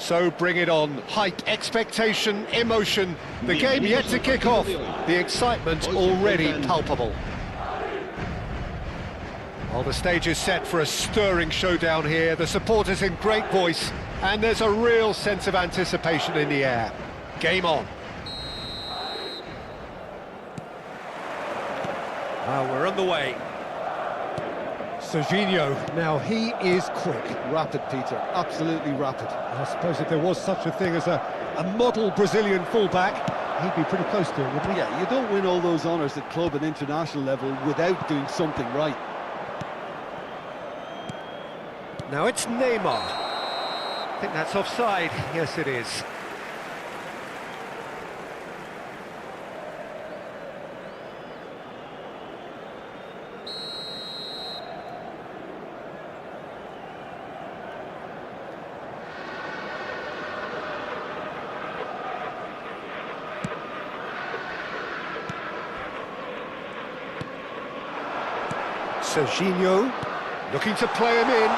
So bring it on. Hype, expectation, emotion. The game yet to kick off. The excitement already palpable. Well, the stage is set for a stirring showdown here. The supporters in great voice, and there's a real sense of anticipation in the air. Game on. Well, we're on the way. Serginho, now he is quick. Rapid, Peter, absolutely rapid. I suppose if there was such a thing as a model Brazilian fullback, he'd be pretty close to it, wouldn't he? Yeah, you don't win all those honours at club and international level without doing something right. Now it's Neymar. I think that's offside. Yes, it is. Serginho, looking to play him in.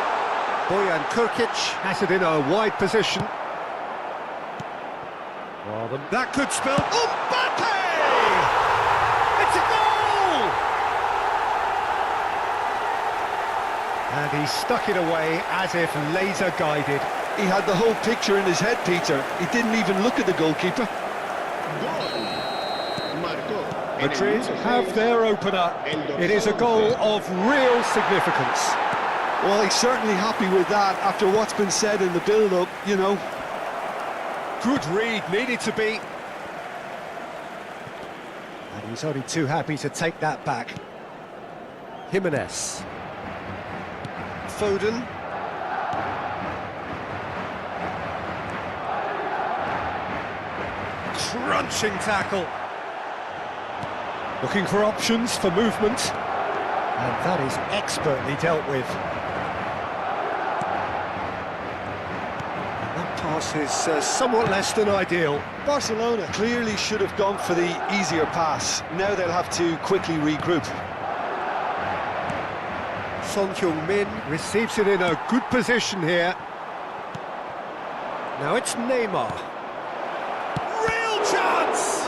Bojan Kurkic has it in a wide position. Well, that could spell... Mbappe! It's a goal! And he stuck it away as if laser-guided. He had the whole picture in his head, Peter. He didn't even look at the goalkeeper. Madrid have their opener. It is a goal of real significance. Well, he's certainly happy with that after what's been said in the build-up, you know. Good read, needed to be. And he's only too happy to take that back. Jimenez. Foden. Crunching tackle. Looking for options for movement. And that is expertly dealt with. And that pass is somewhat less than ideal. Barcelona clearly should have gone for the easier pass. Now they'll have to quickly regroup. Son Heung-min receives it in a good position here. Now it's Neymar. Real chance!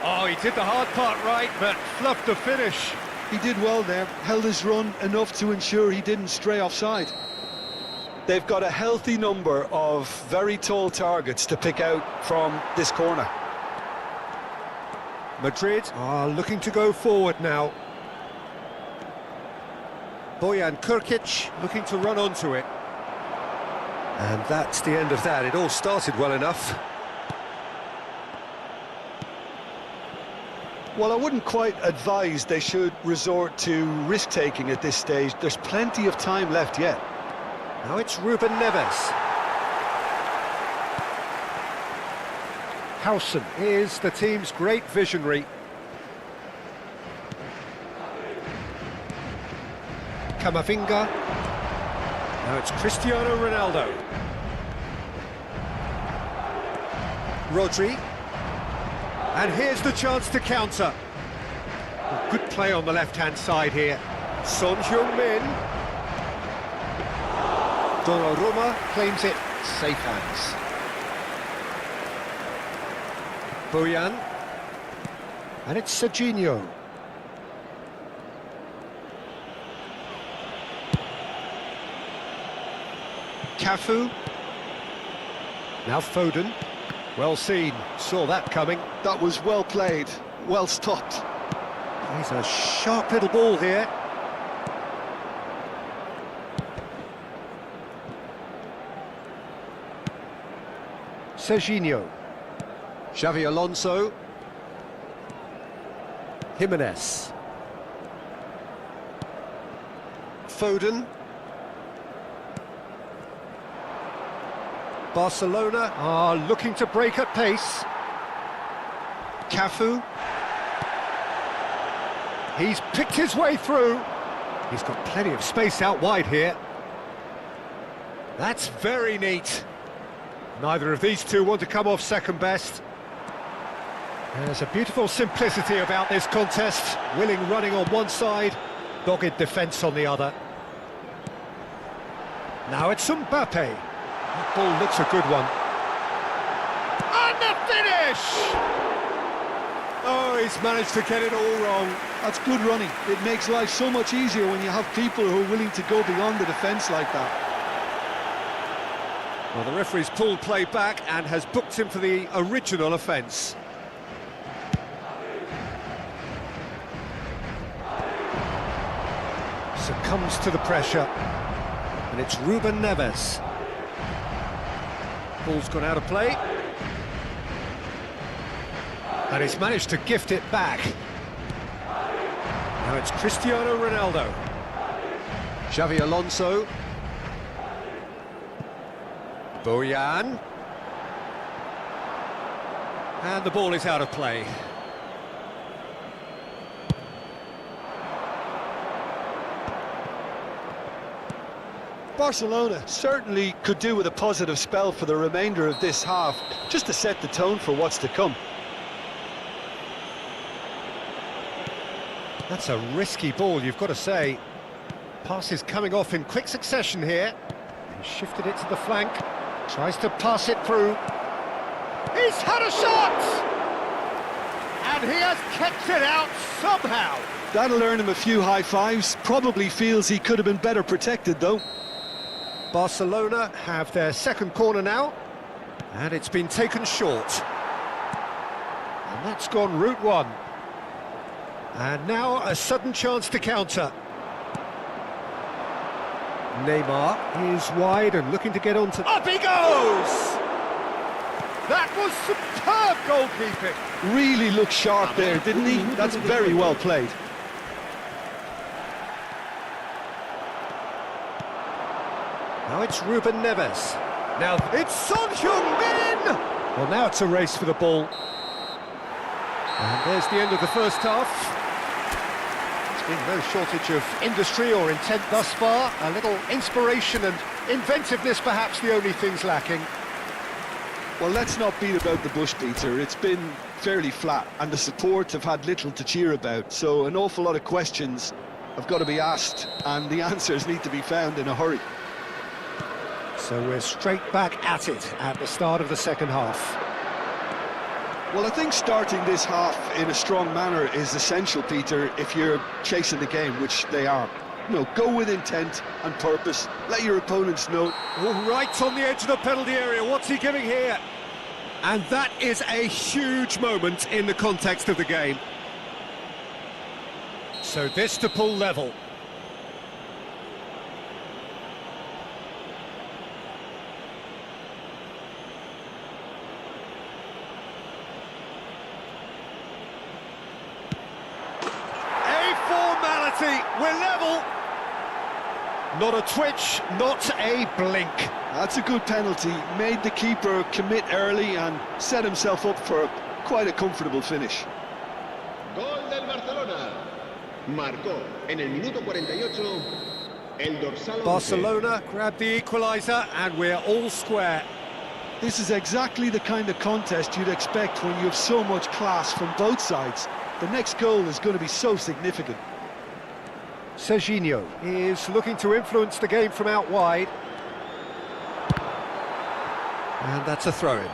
Oh, he did the hard part right, but fluffed the finish. He did well there, held his run enough to ensure he didn't stray offside. They've got a healthy number of very tall targets to pick out from this corner. Madrid are looking to go forward now. Bojan Kurkic looking to run onto it. And that's the end of that. It all started well enough. Well, I wouldn't quite advise they should resort to risk-taking at this stage. There's plenty of time left yet. Now it's Ruben Neves. Howson is the team's great visionary. Camavinga. Now it's Cristiano Ronaldo. Rodri. And here's the chance to counter. Well, good play on the left-hand side here. Son Heung-min. Donnarumma claims it. Safe hands. Bojan. And it's Serginho. Cafu. Now Foden. Well seen, saw that coming. That was well played, well stopped. He's a sharp little ball here. Serginho. Xavi Alonso. Jimenez. Foden. Barcelona are looking to break at pace. Cafu. He's picked his way through. He's got plenty of space out wide here. That's very neat. Neither of these two want to come off second best. There's a beautiful simplicity about this contest. Willing running on one side, dogged defence on the other. Now it's Mbappe. That ball looks a good one. And the finish! Oh, he's managed to get it all wrong. That's good running. It makes life so much easier when you have people who are willing to go beyond the defence like that. Well, the referee's pulled play back and has booked him for the original offence. Succumbs to the pressure. And it's Ruben Neves. Ball's gone out of play. And he's managed to gift it back. Now it's Cristiano Ronaldo. Xavi Alonso. Bojan. And the ball is out of play. Barcelona certainly could do with a positive spell for the remainder of this half, just to set the tone for what's to come. That's a risky ball, you've got to say. Pass is coming off in quick succession here. He's shifted it to the flank. Tries to pass it through. He's had a shot! And he has kept it out somehow. That'll earn him a few high fives. Probably feels he could have been better protected, though. Barcelona have their second corner now. And it's been taken short. And that's gone route one. And now a sudden chance to counter. Neymar is wide and looking to get onto... Up he goes! That was superb goalkeeping. Really looked sharp there, didn't he? That's very well played. Now it's Ruben Neves. Now it's Son Heung-min! Well, now it's a race for the ball. And there's the end of the first half. There's been no shortage of industry or intent thus far. A little inspiration and inventiveness, perhaps the only things lacking. Well, let's not beat about the bush, Peter. It's been fairly flat, and the support have had little to cheer about. So an awful lot of questions have got to be asked, and the answers need to be found in a hurry. So we're straight back at it at the start of the second half. Well, I think starting this half in a strong manner is essential, Peter, if you're chasing the game, which they are. You know, go with intent and purpose. Let your opponents know. Oh, right on the edge of the penalty area. What's he giving here? And that is a huge moment in the context of the game. So this to pull level. We're level. Not a twitch, not a blink. That's a good penalty. Made the keeper commit early and set himself up for quite a comfortable finish. Gol del Barcelona. Marcó en el minuto 48 el dorsal 11. Barcelona grabbed the equaliser and we're all square. This is exactly the kind of contest you'd expect when you have so much class from both sides. The next goal is going to be so significant. Serginho is looking to influence the game from out wide. And that's a throw-in.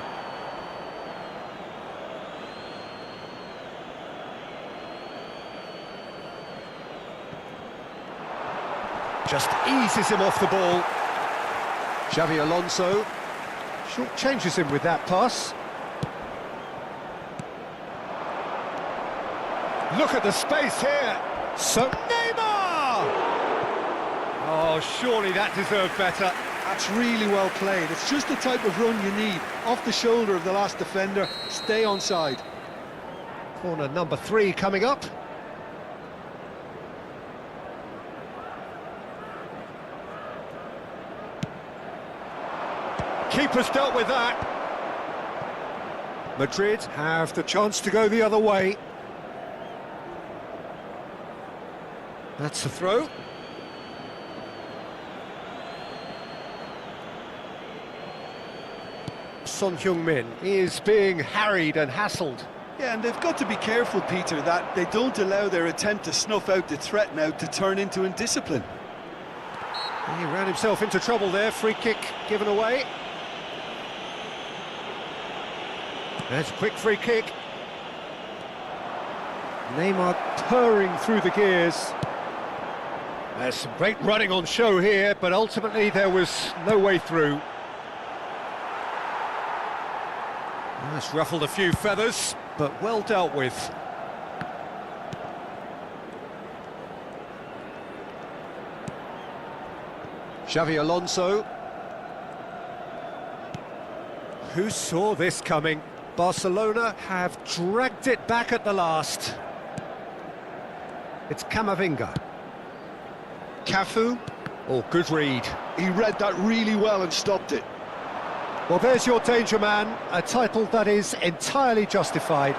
Just eases him off the ball. Xavi Alonso short changes him with that pass. Look at the space here. So Neymar! Oh, surely that deserved better. That's really well played. It's just the type of run you need. Off the shoulder of the last defender, stay onside. Corner number 3 coming up. Keeper's dealt with that. Madrid have the chance to go the other way. That's the throw. Son Heung-min is being harried and hassled. Yeah, and they've got to be careful, Peter, that they don't allow their attempt to snuff out the threat now to turn into indiscipline. He ran himself into trouble there. Free kick given away. There's a quick free kick. Neymar purring through the gears. There's some great running on show here, but ultimately there was no way through. That's ruffled a few feathers, but well dealt with. Xavi Alonso. Who saw this coming? Barcelona have dragged it back at the last. It's Camavinga. Cafu, Oh, good read. he read that really well and stopped it. Well, there's your danger man, a title that is entirely justified.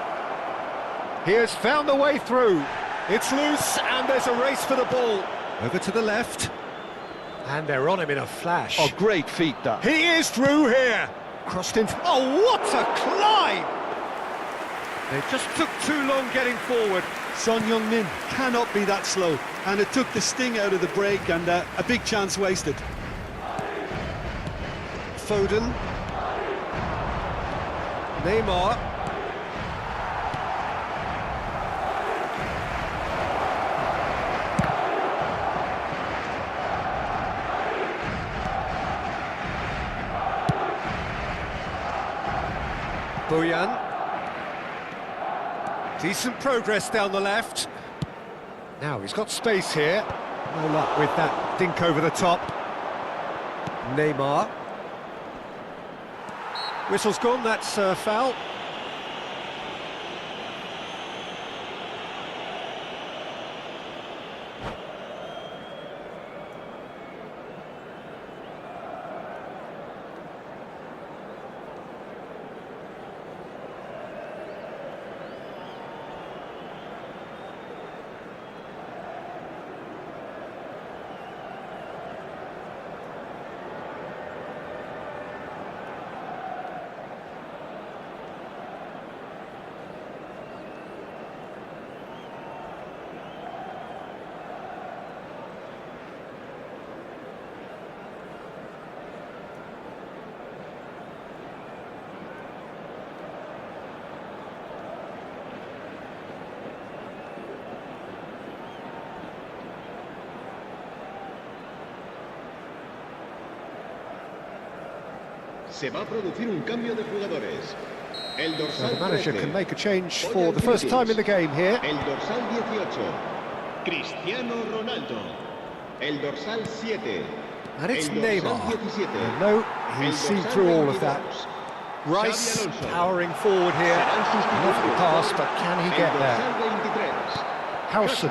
He has found the way through. It's loose, and there's a race for the ball. Over to the left. And they're on him in a flash. Oh, great feat, that. He is through here. Crossed into... Oh, what a climb! They just took too long getting forward. Son Heung-min cannot be that slow, and it took the sting out of the break, and a big chance wasted. Foden. Neymar. Boyan. Decent progress down the left. Now he's got space here. No luck with that dink over the top. Neymar. Whistle's gone, that's a foul. Se va a producir un cambio de jugadores. El So dorsal the manager 13, can make a change Boyan for the first time in the game here. El dorsal 18, Cristiano Ronaldo. El dorsal 7, And it's el dorsal Neymar. 17, No, el he's seen dorsal through all of 22, that. Rice Xavi Alonso. powering forward here. Serán Lovely sustituidos pass, por but can he el get there? dorsal 23, Howson.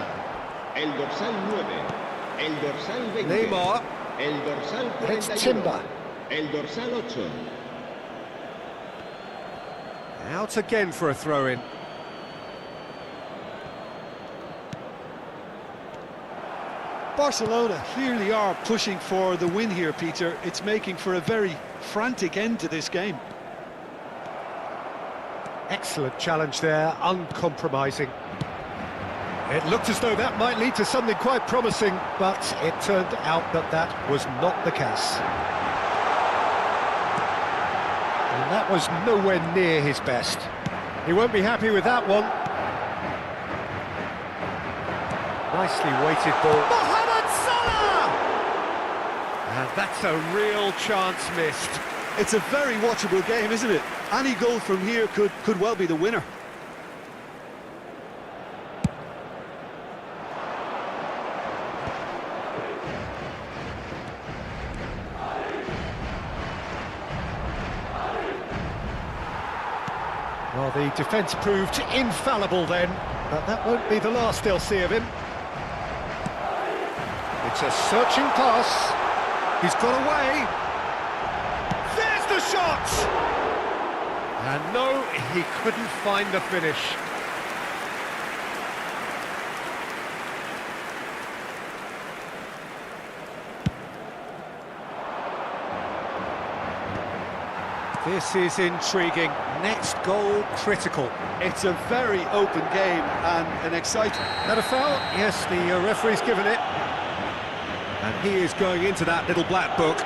El dorsal 9, el dorsal 20, Neymar. el dorsal It's 41, Timber. el dorsal 8. Out again for a throw-in. Barcelona clearly are pushing for the win here, Peter. It's making for a very frantic end to this game. Excellent challenge there, uncompromising. It looked as though that might lead to something quite promising, but it turned out that that was not the case. And that was nowhere near his best. He won't be happy with that one. Nicely weighted ball. Mohamed Salah! And that's a real chance missed. It's a very watchable game, isn't it? Any goal from here could well be the winner. Well, the defence proved infallible then, but that won't be the last they'll see of him. It's a searching pass. He's got away. There's the shot! And no, he couldn't find the finish. This is intriguing. Next goal critical. It's a very open game and an exciting... That a foul? Yes, the referee's given it. And he is going into that little black book.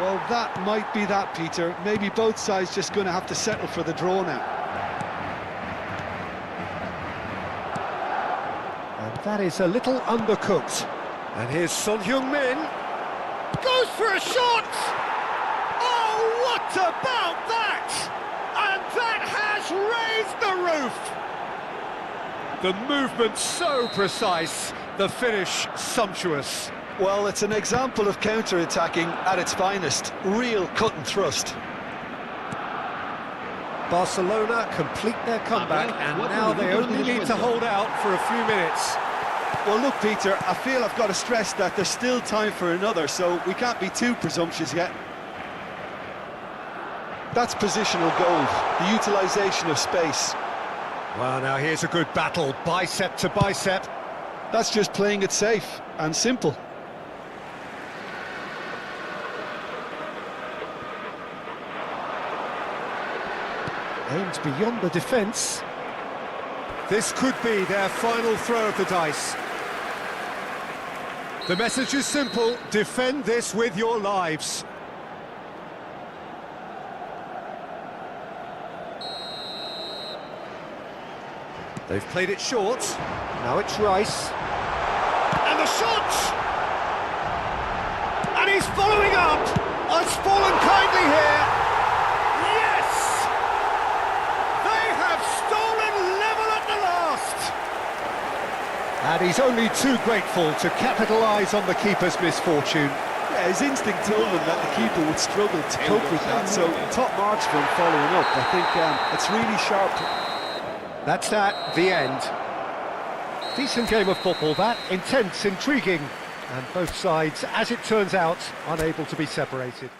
Well, that might be that, Peter. Maybe both sides just going to have to settle for the draw now. And that is a little undercooked. And here's Son Heung-min. Goes for a shot! Oh, what about that? And that has raised the roof! The movement so precise, the finish sumptuous. Well, it's an example of counter-attacking at its finest. Real cut and thrust. Barcelona complete their comeback, and now they only need to hold out for a few minutes. Well, look, Peter, I feel I've got to stress that there's still time for another, so we can't be too presumptuous yet. That's positional goal, the utilisation of space. Well, now here's a good battle, bicep to bicep. That's just playing it safe and simple. Aimed beyond the defence. This could be their final throw of the dice. The message is simple: defend this with your lives. They've played it short. Now it's Rice. And the shot! And he's following up! It's fallen kindly here! Yes! They have stolen level at the last! And he's only too grateful to capitalise on the keeper's misfortune. Yeah, his instinct told him that the keeper would struggle to cope with that, so top marks for him following up. I think it's really sharp. That's that, the end. Decent game of football, that. Intense, intriguing, and both sides, as it turns out, unable to be separated.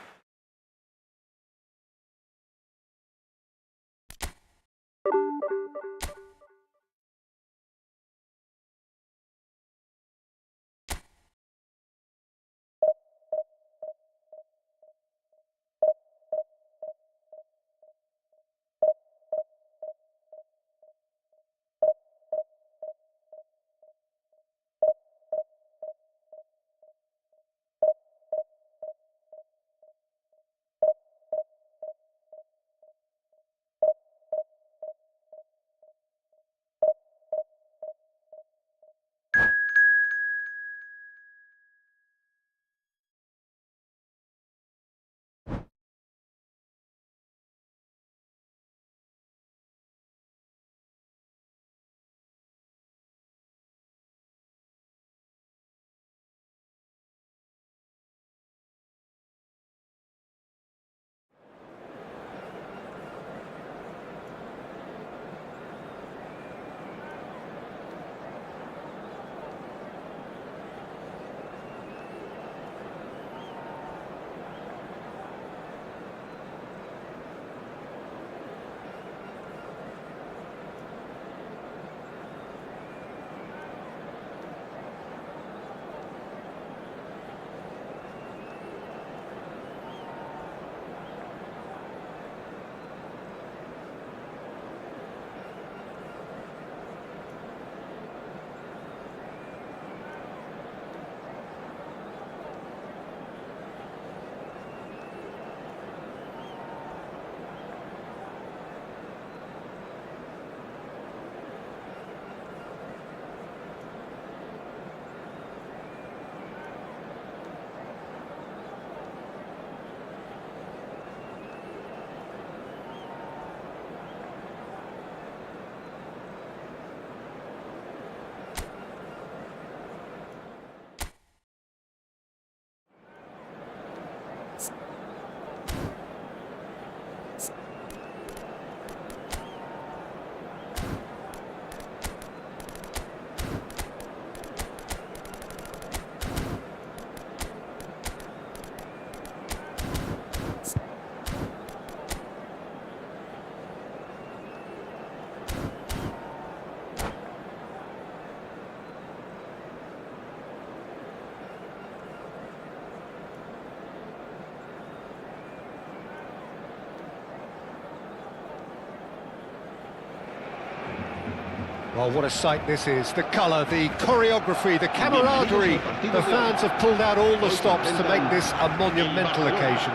Well, what a sight this is. The colour, the choreography, the camaraderie. The fans have pulled out all the stops to make this a monumental occasion.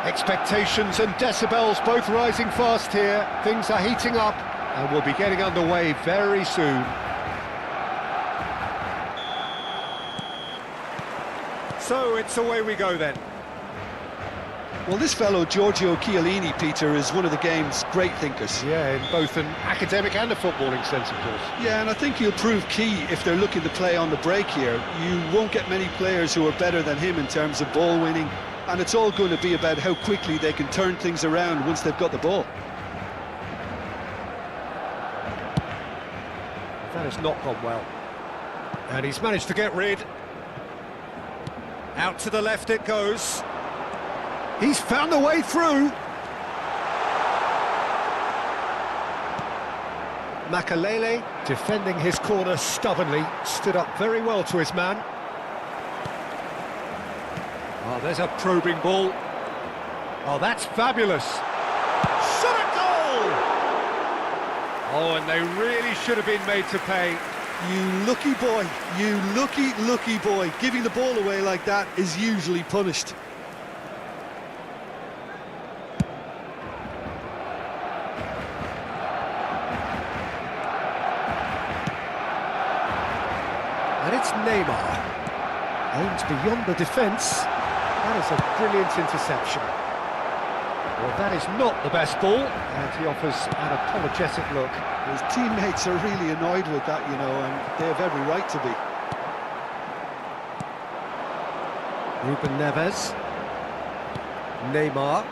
Expectations and decibels both rising fast here. Things are heating up and we'll be getting underway very soon. So it's away we go then. Well, this fellow, Giorgio Chiellini, Peter, is one of the game's great thinkers. Yeah, in both an academic and a footballing sense, of course. Yeah, and I think he'll prove key if they're looking to play on the break here. You won't get many players who are better than him in terms of ball winning, and it's all going to be about how quickly they can turn things around once they've got the ball. That has not gone well. And he's managed to get rid. Out to the left it goes. He's found a way through. Makalele, defending his corner stubbornly, stood up very well to his man. Oh, there's a probing ball. Oh, that's fabulous. Shot a goal! Oh, and they really should have been made to pay. You lucky boy, you lucky boy. Giving the ball away like that is usually punished. And it's Neymar. Aims beyond the defence. That is a brilliant interception. Well, that is not the best ball, and he offers an apologetic look. His teammates are really annoyed with that, you know, and they have every right to be. Ruben Neves. Neymar.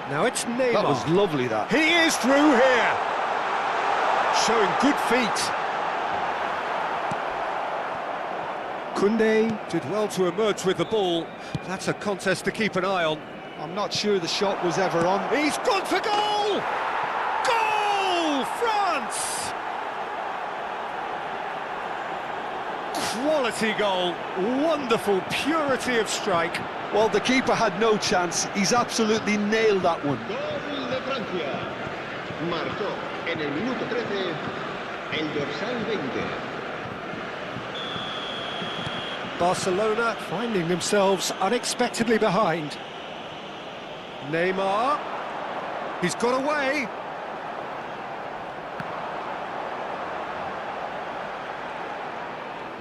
Now it's Neymar. That was lovely, that. He is through here. Showing good feet. Koundé did well to emerge with the ball. That's a contest to keep an eye on. I'm not sure the shot was ever on. He's gone for goal! Goal! France! Quality goal. Wonderful purity of strike. Well, the keeper had no chance. He's absolutely nailed that one. Gol de Francia. Marcó en el minuto 13 el dorsal 20. Barcelona finding themselves unexpectedly behind. Neymar. He's got away.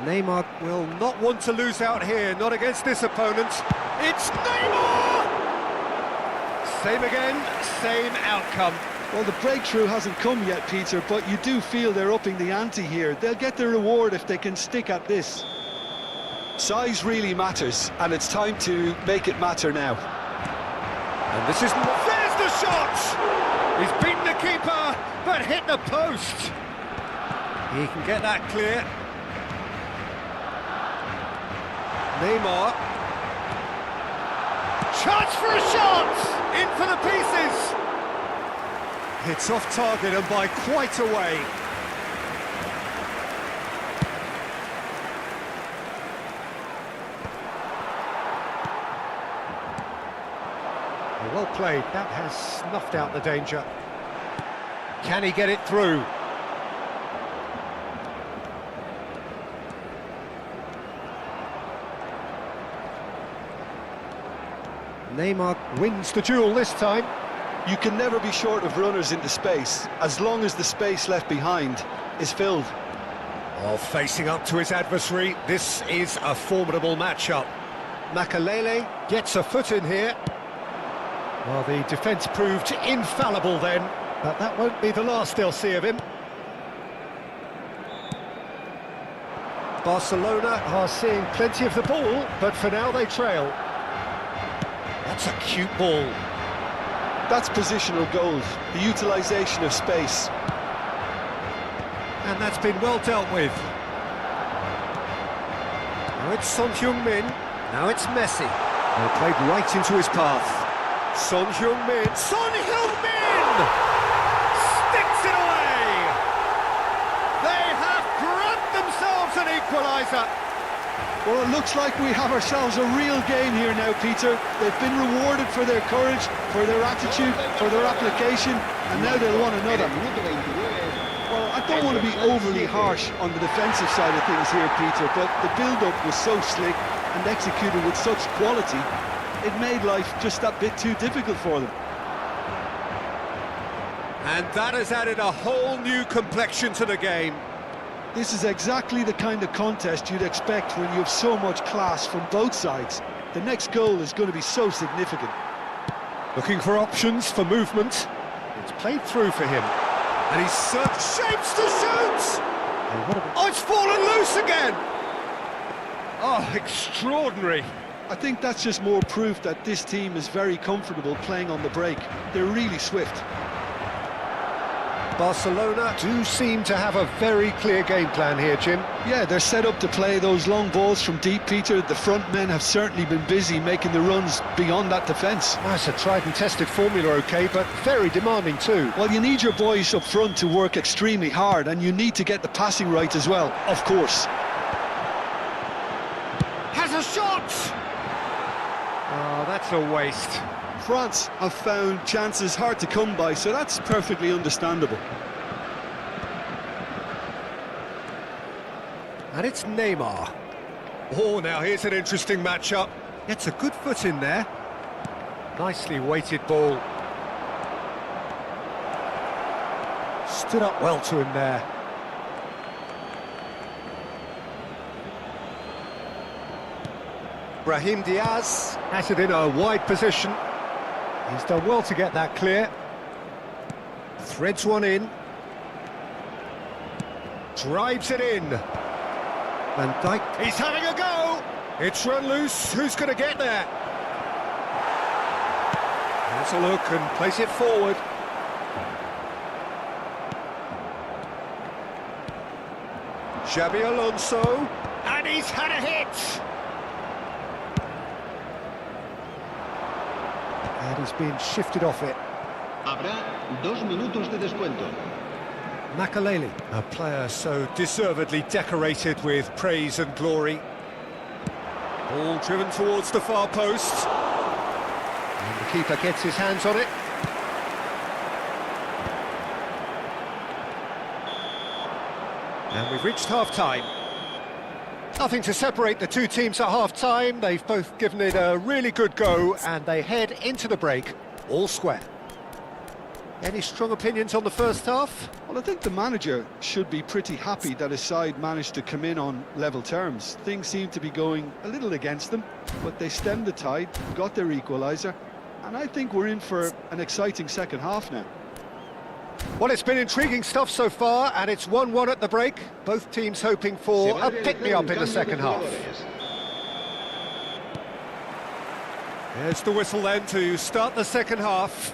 Neymar will not want to lose out here, not against this opponent. It's Neymar! Same again, same outcome. Well, the breakthrough hasn't come yet, Peter, but you do feel they're upping the ante here. They'll get their reward if they can stick at this. Size really matters, and it's time to make it matter now. And this is... There's the shot! He's beaten the keeper, but hit the post. He can get that clear. Neymar. Chance for a shot! In for the pieces! It's off target and by quite a way. Well played, that has snuffed out the danger. Can he get it through? Neymar wins the duel this time. You can never be short of runners into space, as long as the space left behind is filled. Oh, facing up to his adversary, this is a formidable matchup. Makalele gets a foot in here. Well, the defence proved infallible then, but that won't be the last they'll see of him. Barcelona are seeing plenty of the ball, but for now they trail. That's a cute ball. That's positional goals, the utilisation of space. And that's been well dealt with. Now it's Son Heung-min, now it's Messi. They played right into his path. Son Heung-min, Son Heung-min! Sticks it away! They have grabbed themselves an equaliser. Well, it looks like we have ourselves a real game here now, Peter. They've been rewarded for their courage, for their attitude, for their application, and now they'll want En another. el minuto 29. Well, I don't want to be overly harsh on the defensive side of things here, Peter, but the build-up was so slick and executed with such quality, it made life just that bit too difficult for them. And that has added a whole new complexion to the game. This is exactly the kind of contest you'd expect when you have so much class from both sides. The next goal is going to be so significant. Looking for options for movement. It's played through for him. And he's shapes to shoot! Oh, it's fallen loose again! Oh, extraordinary. I think that's just more proof that this team is very comfortable playing on the break. They're really swift. Barcelona do seem to have a very clear game plan here, Jim. Yeah, they're set up to play those long balls from deep, Peter. The front men have certainly been busy making the runs beyond that defence. That's a tried and tested formula, OK, but very demanding too. Well, you need your boys up front to work extremely hard, and you need to get the passing right as well, of course. Has a shot! Oh, that's a waste. France have found chances hard to come by, so that's perfectly understandable. And it's Neymar. Oh, now here's an interesting matchup. Gets a good foot in there. Nicely weighted ball. Stood up well to him there. Brahim Diaz has it in a wide position. He's done well to get that clear. Threads one in. Drives it in. Van Dijk. He's having a go! It's run loose. Who's going to get there? Has a look and place it forward. Xabi Alonso. And he's had a hit! And he's being shifted off it. Habrá 2 minutos de descuento. Makaleli, a player so deservedly decorated with praise and glory. Ball driven towards the far post. And the keeper gets his hands on it. And we've reached half-time. Nothing to separate the two teams at half-time. They've both given it a really good go, and they head into the break all square. Any strong opinions on the first half? Well, I think the manager should be pretty happy that his side managed to come in on level terms. Things seem to be going a little against them, but they stemmed the tide, got their equaliser, and I think we're in for an exciting second half now. Well, it's been intriguing stuff so far, and it's 1-1 at the break. Both teams hoping for a pick-me-up in the second half. There's the whistle then to start the second half.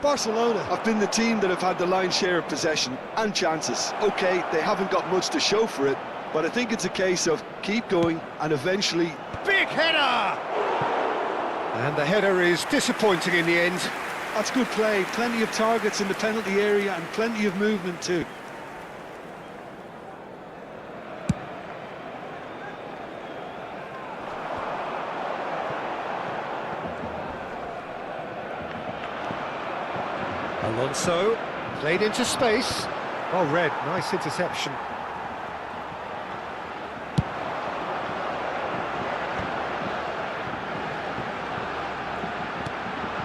Barcelona have been the team that have had the lion's share of possession and chances. OK, they haven't got much to show for it, but I think it's a case of keep going and eventually... Big header! And the header is disappointing in the end. That's good play, plenty of targets in the penalty area and plenty of movement too. Alonso, played into space. Well read, nice interception.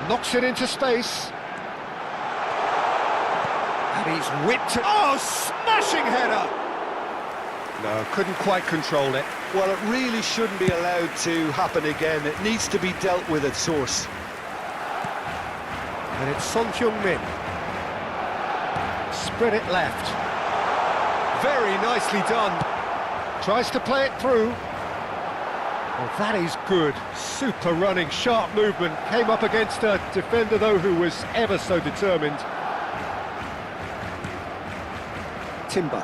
Knocks it into space. And he's whipped it. Oh, smashing header! No, couldn't quite control it. Well, it really shouldn't be allowed to happen again. It needs to be dealt with at source. And it's Son Heung-min. Spread it left. Very nicely done. Tries to play it through. Well, that is good. Super running, sharp movement. Came up against a defender, though, who was ever so determined. Timber.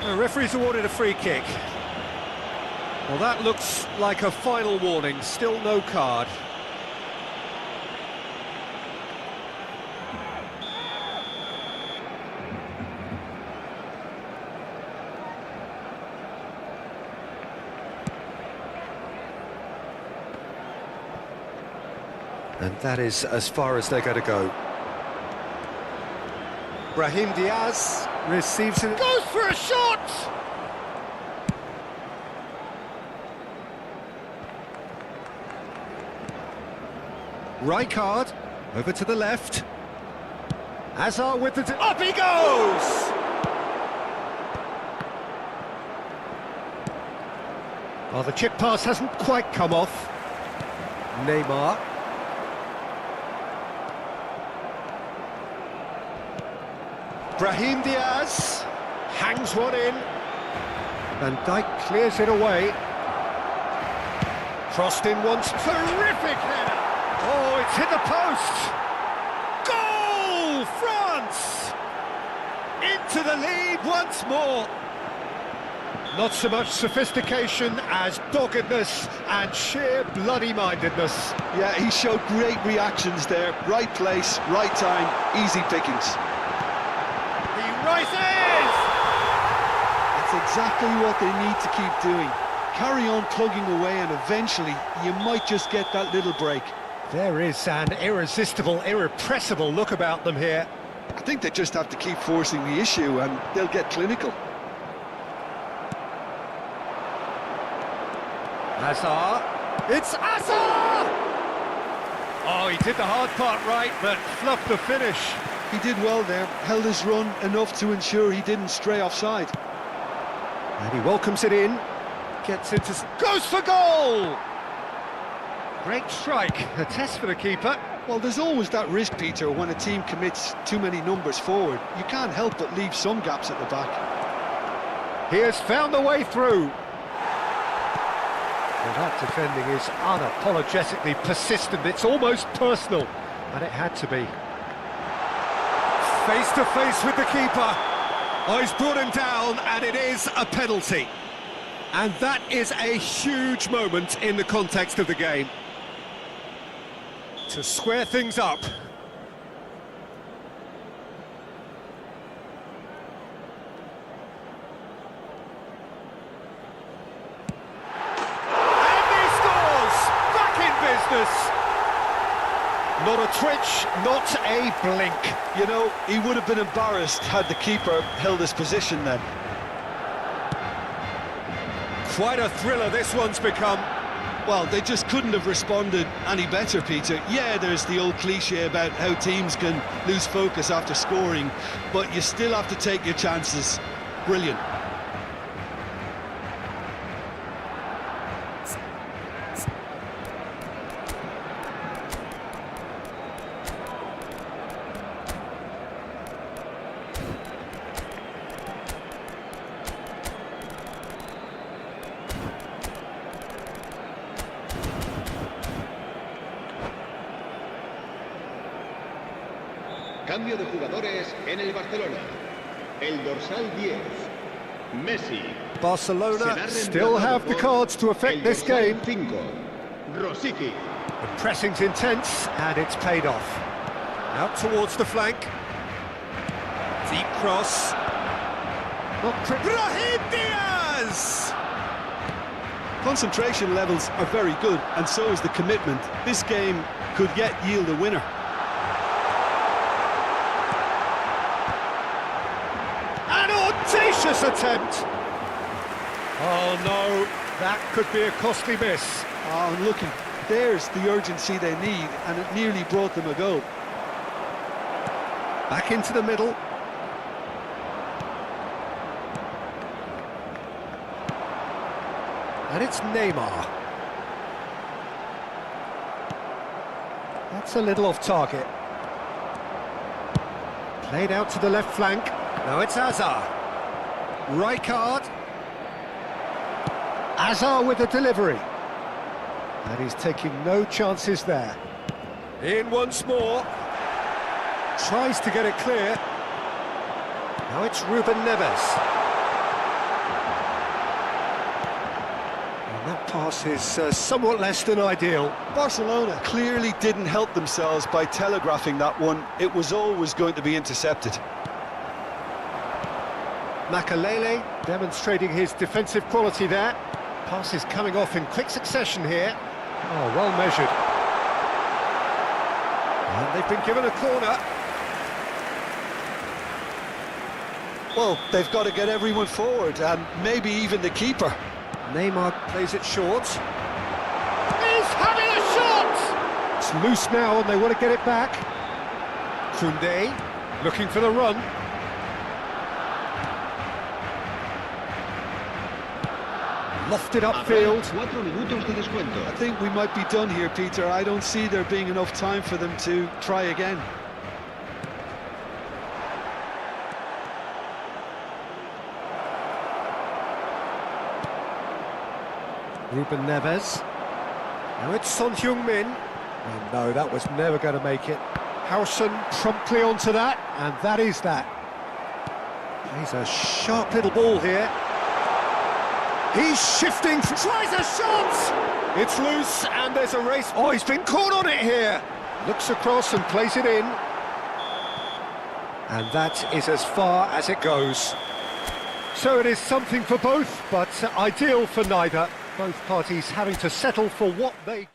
The referee's awarded a free kick. Well, that looks like a final warning. Still no card. And that is as far as they're going to go. Brahim Diaz receives it. Goes for a shot! Rijkaard, over to the left. Hazard with the... Up he goes! Oh, the chip pass hasn't quite come off. Neymar. Brahim Diaz hangs one in. Van Dijk clears it away. Crossed in once. Terrific header! Oh, it's hit the post! Goal! France! Into the lead once more. Not so much sophistication as doggedness and sheer bloody-mindedness. Yeah, he showed great reactions there. Right place, right time, easy pickings. He rises! That's exactly what they need to keep doing. Carry on plugging away and eventually you might just get that little break. There is an irresistible, irrepressible look about them here. I think they just have to keep forcing the issue and they'll get clinical. Hazard. It's Hazard! Oh, he did the hard part right, but fluffed the finish. He did well there, held his run enough to ensure he didn't stray offside. And he welcomes it in. Gets into... Goes for goal! Great strike. A test for the keeper. Well, there's always that risk, Peter, when a team commits too many numbers forward. You can't help but leave some gaps at the back. He has found a way through. Well, that defending is unapologetically persistent. It's almost personal, and it had to be. Face to face with the keeper. Oh, he's brought him down, and it is a penalty. And that is a huge moment in the context of the game. To square things up. Not a twitch, not a blink. You know, he would have been embarrassed had the keeper held his position then. Quite a thriller this one's become. Well, they just couldn't have responded any better, Peter. Yeah, there's the old cliche about how teams can lose focus after scoring, but you still have to take your chances. Brilliant. Cambio de jugadores en el Barcelona. El dorsal 10, Messi. Barcelona still have the cards to affect this game. 5, Rosicky. The pressing's intense, and it's paid off. Out towards the flank. Deep cross. Brahim Diaz! Concentration levels are very good, and so is the commitment. This game could yet yield a winner. Audacious attempt! Oh no, that could be a costly miss. Oh, and looking, there's the urgency they need, and it nearly brought them a goal. Back into the middle. And it's Neymar. That's a little off target. Played out to the left flank. Now it's Hazard. Rijkaard. Hazard with the delivery. And he's taking no chances there. In once more. Tries to get it clear. Now it's Ruben Neves. And that pass is somewhat less than ideal. Barcelona clearly didn't help themselves by telegraphing that one. It was always going to be intercepted. Makalele demonstrating his defensive quality there. Passes coming off in quick succession here. Oh, well measured. And they've been given a corner. Well, they've got to get everyone forward, and maybe even the keeper. Neymar plays it short. He's having a shot! It's loose now and they want to get it back. Koundé looking for the run. Lofted upfield. 4 minutos de descuento. I think we might be done here, Peter. I don't see there being enough time for them to try again. Ruben Neves. Now it's Son Heung-min. Oh no, that was never going to make it. Howson promptly onto that, and that is that. He's a sharp little ball here. He's shifting, tries a shot! It's loose, and there's a race. Oh, he's been caught on it here! Looks across and plays it in. And that is as far as it goes. So it is something for both, but ideal for neither. Both parties having to settle for what they...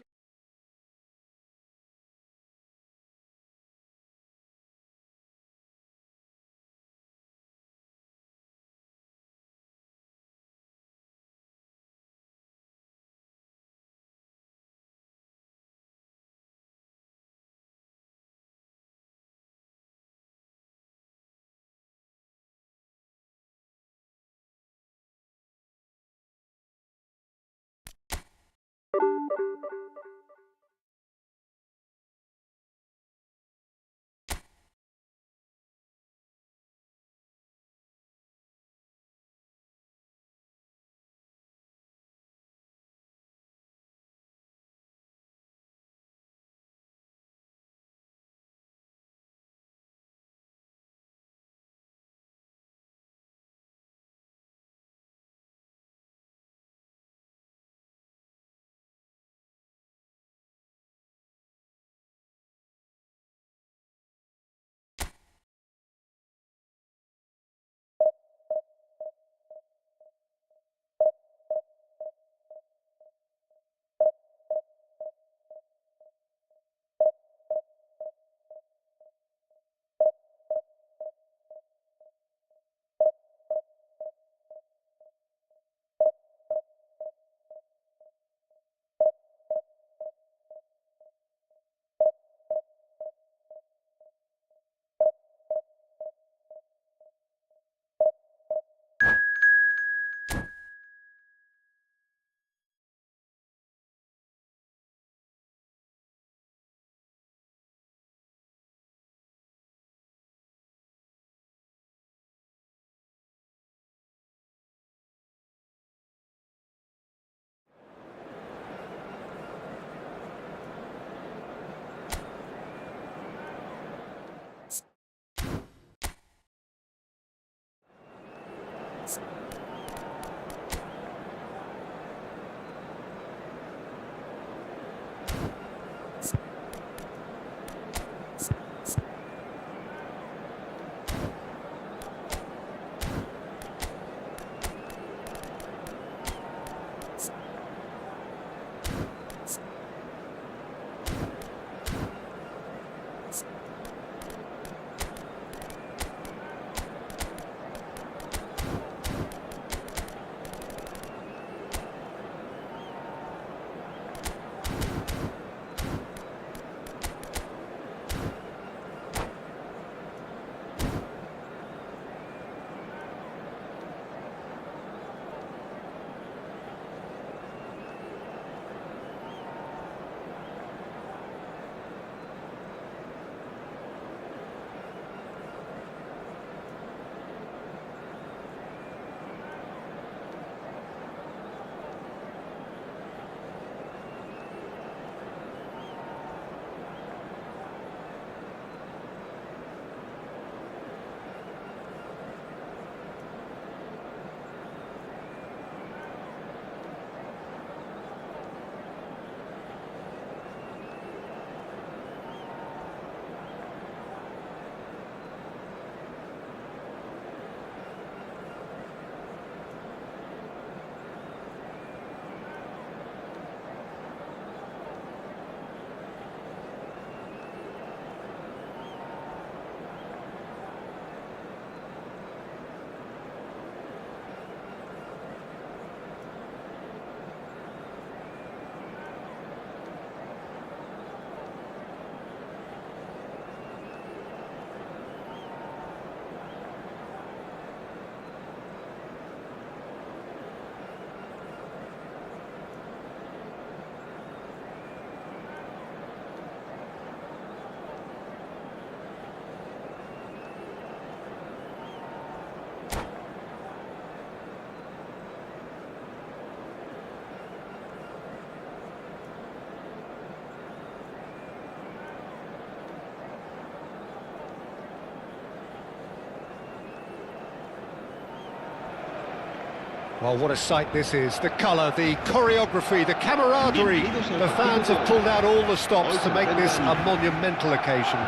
Well, what a sight this is. The colour, the choreography, the camaraderie. The fans have pulled out all the stops to make this a monumental occasion.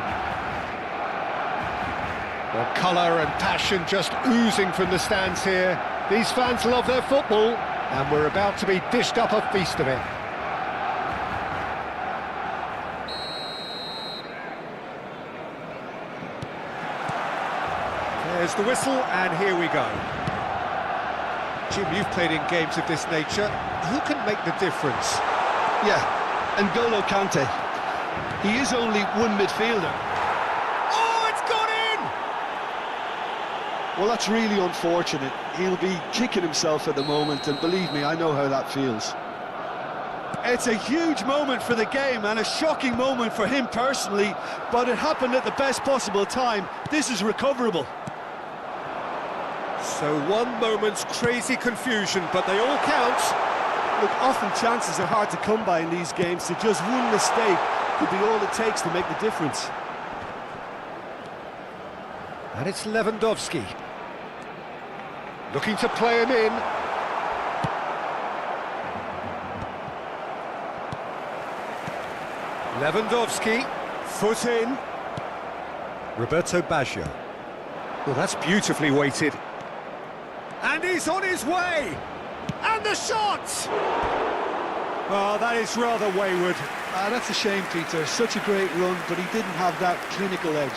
Well, colour and passion just oozing from the stands here. These fans love their football, and we're about to be dished up a feast of it. There's the whistle, and here we go. Jim, you've played in games of this nature. Who can make the difference? Yeah, N'Golo Kante. He is only one midfielder. Oh, it's gone in! Well, that's really unfortunate. He'll be kicking himself at the moment, and believe me, I know how that feels. It's a huge moment for the game and a shocking moment for him personally, but it happened at the best possible time. This is recoverable. So one moment's crazy confusion, but they all count. Look, often chances are hard to come by in these games, so just one mistake could be all it takes to make the difference. And it's Lewandowski. Looking to play him in. Lewandowski, foot in. Roberto Baggio. Well, that's beautifully weighted. And he's on his way! And the shot! Oh, that is rather wayward. That's a shame, Peter. Such a great run, but he didn't have that clinical edge.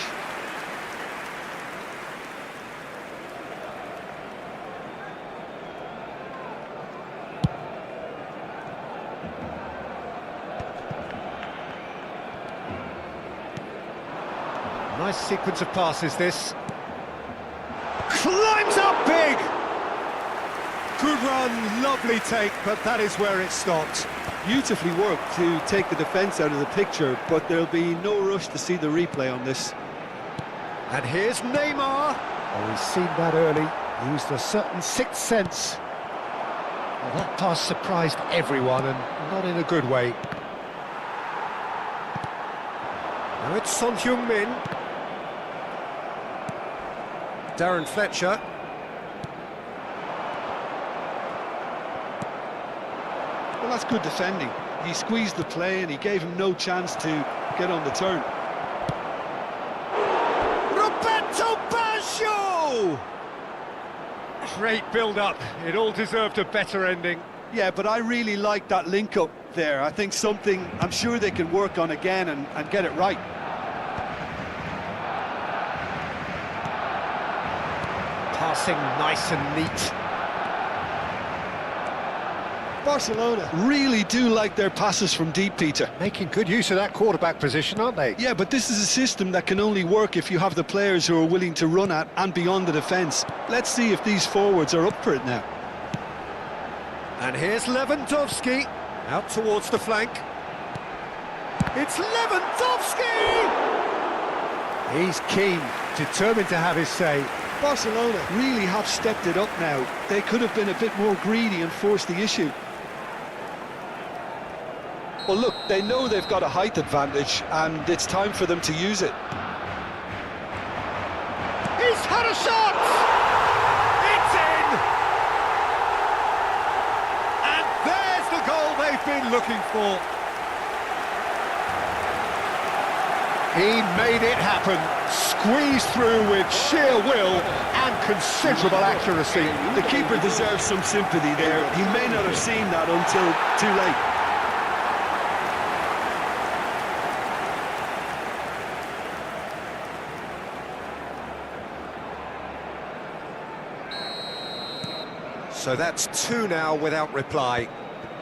Nice sequence of passes, this. Climbs up big! Good run, lovely take, but that is where it stopped. Beautifully worked to take the defence out of the picture, but there'll be no rush to see the replay on this. And here's Neymar. Oh, he's seen that early. Used a certain sixth sense. Well, that pass surprised everyone, and not in a good way. Now it's Son Heung-min. Darren Fletcher. Well, that's good defending. He squeezed the play and he gave him no chance to get on the turn. Roberto Baggio! Great build-up. It all deserved a better ending. Yeah, but I really like that link-up there. I think something I'm sure they can work on again and get it right. Passing nice and neat. Barcelona really do like their passes from deep, Peter. Making good use of that quarterback position, aren't they? Yeah, but this is a system that can only work if you have the players who are willing to run at and beyond the defence. Let's see if these forwards are up for it now. And here's Lewandowski, out towards the flank. It's Lewandowski! He's keen, determined to have his say. Barcelona really have stepped it up now. They could have been a bit more greedy and forced the issue. Well, look, they know they've got a height advantage, and it's time for them to use it. He's had a shot! It's in! And there's the goal they've been looking for. He made it happen, squeezed through with sheer will and considerable accuracy. The keeper deserves some sympathy there. He may not have seen that until too late. So that's two now without reply.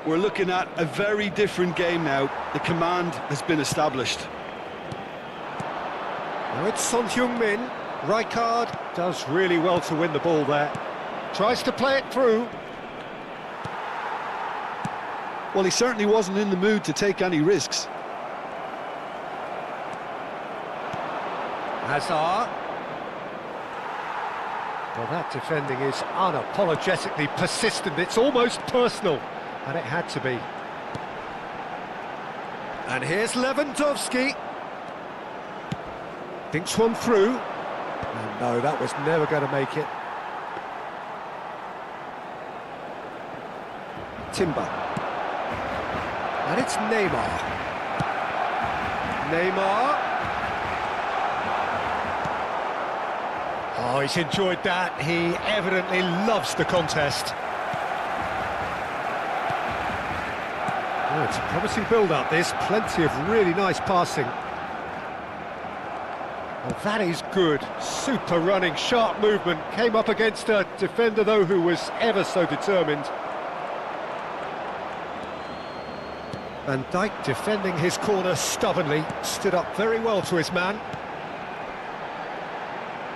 We're looking at a very different game now. The command has been established. Now it's Son Heung-min. Rijkaard does really well to win the ball there. Tries to play it through. Well, he certainly wasn't in the mood to take any risks. Hazard. Well, that defending is unapologetically persistent. It's almost personal, and it had to be. And here's Lewandowski. Thinks one through. And no, that was never going to make it. Timber. And it's Neymar. Neymar. Oh, he's enjoyed that. He evidently loves the contest. Oh, it's a promising build-up, this. Plenty of really nice passing. Well, that is good. Super running, sharp movement. Came up against a defender, though, who was ever so determined. Van Dijk defending his corner stubbornly. Stood up very well to his man.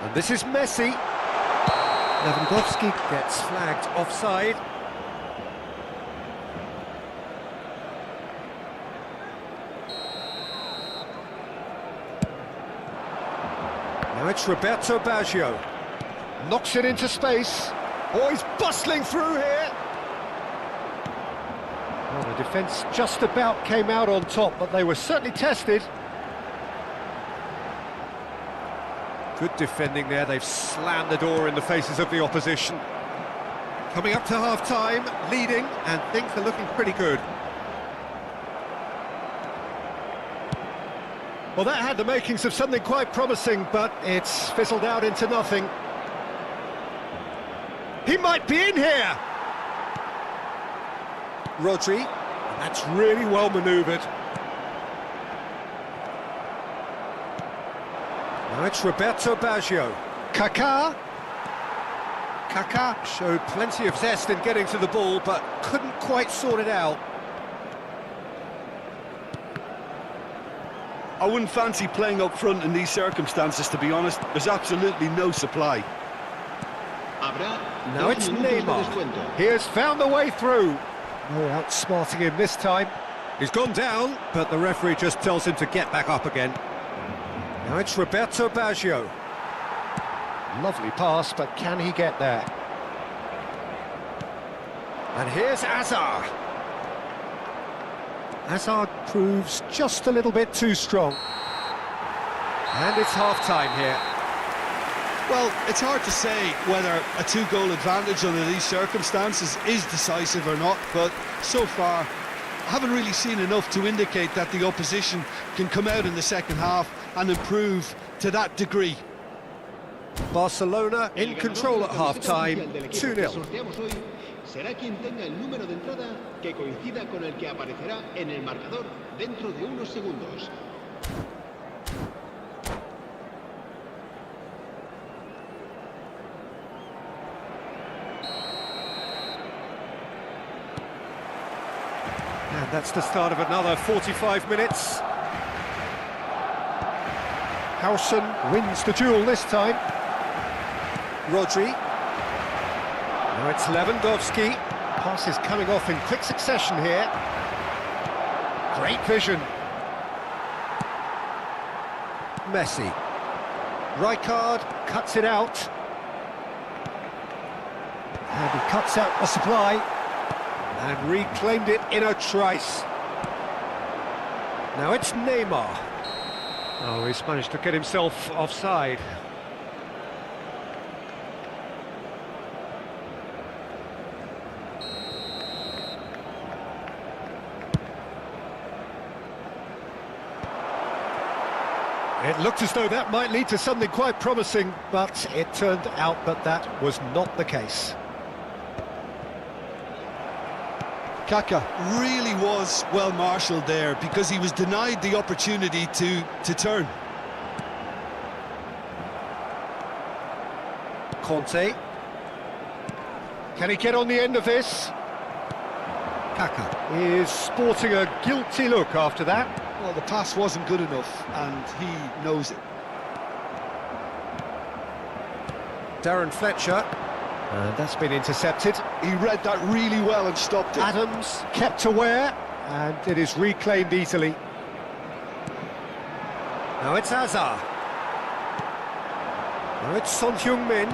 And this is Messi. Lewandowski gets flagged offside. Now it's Roberto Baggio. Knocks it into space. Oh, he's bustling through here. Well, the defence just about came out on top, but they were certainly tested. Good defending there. They've slammed the door in the faces of the opposition. Coming up to half-time, leading, and things are looking pretty good. Well, that had the makings of something quite promising, but it's fizzled out into nothing. He might be in here! Rodri, and that's really well manoeuvred. Now it's Roberto Baggio. Kaká. Kaká showed plenty of zest in getting to the ball, but couldn't quite sort it out. I wouldn't fancy playing up front in these circumstances, to be honest. There's absolutely no supply. Now it's Neymar. He has found the way through. No outsmarting him this time. He's gone down, but the referee just tells him to get back up again. Now it's Roberto Baggio. Lovely pass, but can he get there? And here's Hazard. Hazard proves just a little bit too strong. And it's half-time here. Well, it's hard to say whether a two-goal advantage under these circumstances is decisive or not, but so far I haven't really seen enough to indicate that the opposition can come out in the second half and improve to that degree. Barcelona in control at half-time, 2-0. Será quien tenga el número de entrada que coincida con el que aparecerá en el marcador dentro de unos segundos. And that's the start of another 45 minutes. Howson wins the duel this time. Rodri. Now it's Lewandowski. Passes coming off in quick succession here. Great vision. Messi. Rijkaard cuts it out. And he cuts out the supply. And reclaimed it in a trice. Now it's Neymar. Oh, he's managed to get himself offside. It looked as though that might lead to something quite promising, but it turned out that that was not the case. Kaká really was well marshalled there because he was denied the opportunity to turn. Conte. Can he get on the end of this? Kaká is sporting a guilty look after that. Well, the pass wasn't good enough, and he knows it. Darren Fletcher. And that's been intercepted. He read that really well and stopped it. Adams kept aware, and it is reclaimed easily. Now it's Hazard. Now it's Son Heung-min.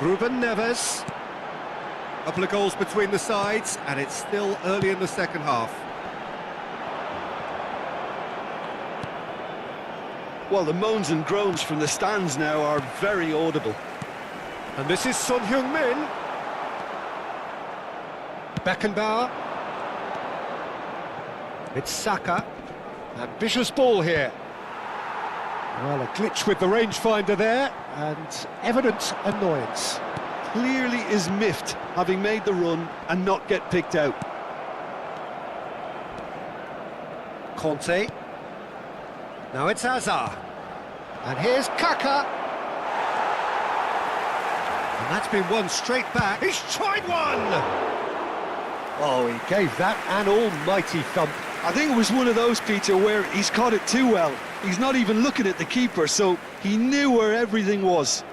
Ruben Neves. A couple of goals between the sides, and it's still early in the second half. Well, the moans and groans from the stands now are very audible. And this is Son Heung-min. Beckenbauer. It's Saka. Ambitious ball here. Well, a glitch with the rangefinder there, and evident annoyance. Clearly is miffed, having made the run and not get picked out. Conte. Now it's Hazard. And here's Kaka. And that's been won straight back. He's tried one! Oh, he gave that an almighty thump. I think it was one of those, Peter, where he's caught it too well. He's not even looking at the keeper, so he knew where everything was.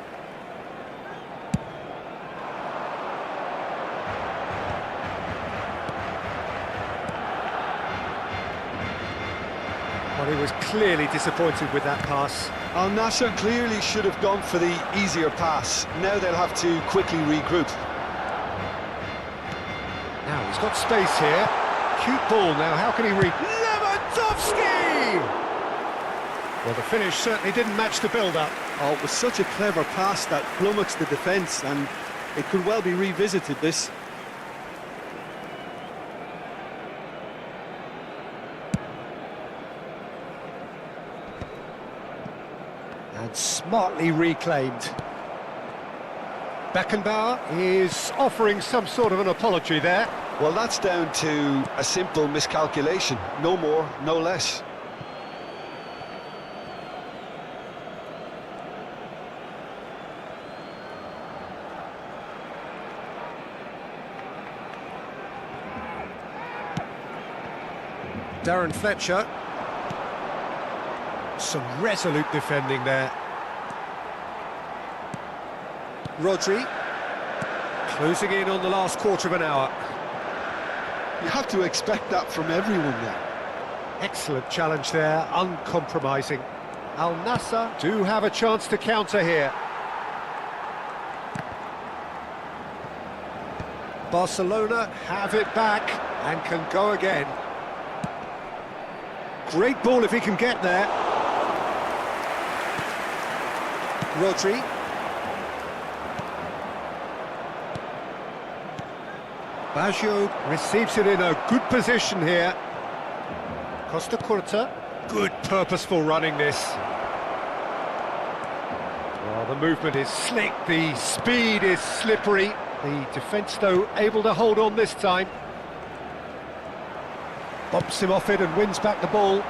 Well, he was clearly disappointed with that pass. Al Nassr clearly should have gone for the easier pass. Now they'll have to quickly regroup. Now he's got space here. Cute ball now, how can he read? Lewandowski! Well, the finish certainly didn't match the build-up. Oh, it was such a clever pass that flummoxed the defence, and it could well be revisited, this. And smartly reclaimed. Beckenbauer is offering some sort of an apology there. Well, that's down to a simple miscalculation. No more, no less. Darren Fletcher. Some resolute defending there. Rodri. Closing in on the last quarter of an hour. You have to expect that from everyone now. Excellent challenge there, uncompromising. Al Nassr do have a chance to counter here. Barcelona have it back and can go again. Great ball if he can get there. Rodri. Baggio receives it in a good position here. Costa Curta. Good purposeful running this. Well, the movement is slick, the speed is slippery. The defence, though, able to hold on this time. Bumps him off it and wins back the ball.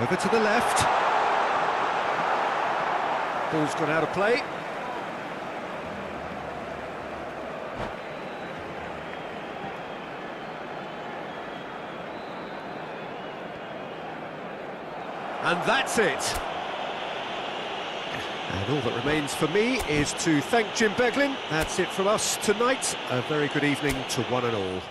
Over to the left. Ball's gone out of play. And that's it. And all that remains for me is to thank Jim Beglin. That's it from us tonight. A very good evening to one and all.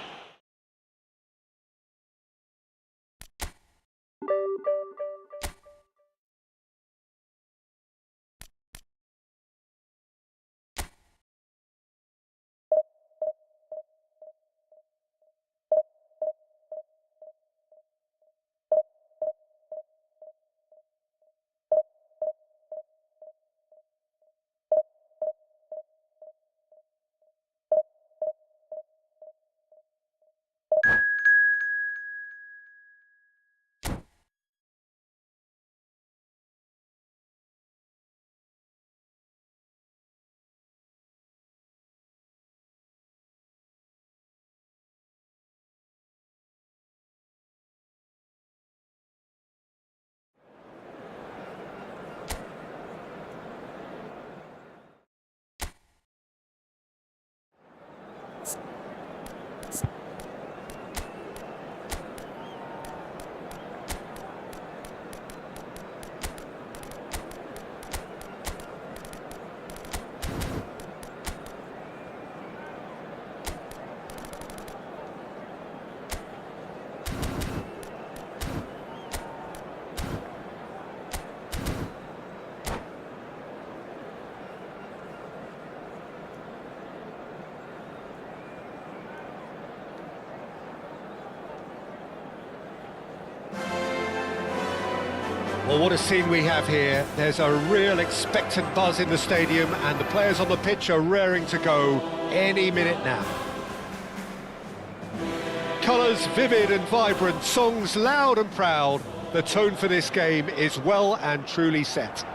Well, what a scene we have here. There's a real expectant buzz in the stadium and the players on the pitch are raring to go any minute now. Colours vivid and vibrant, songs loud and proud. The tone for this game is well and truly set.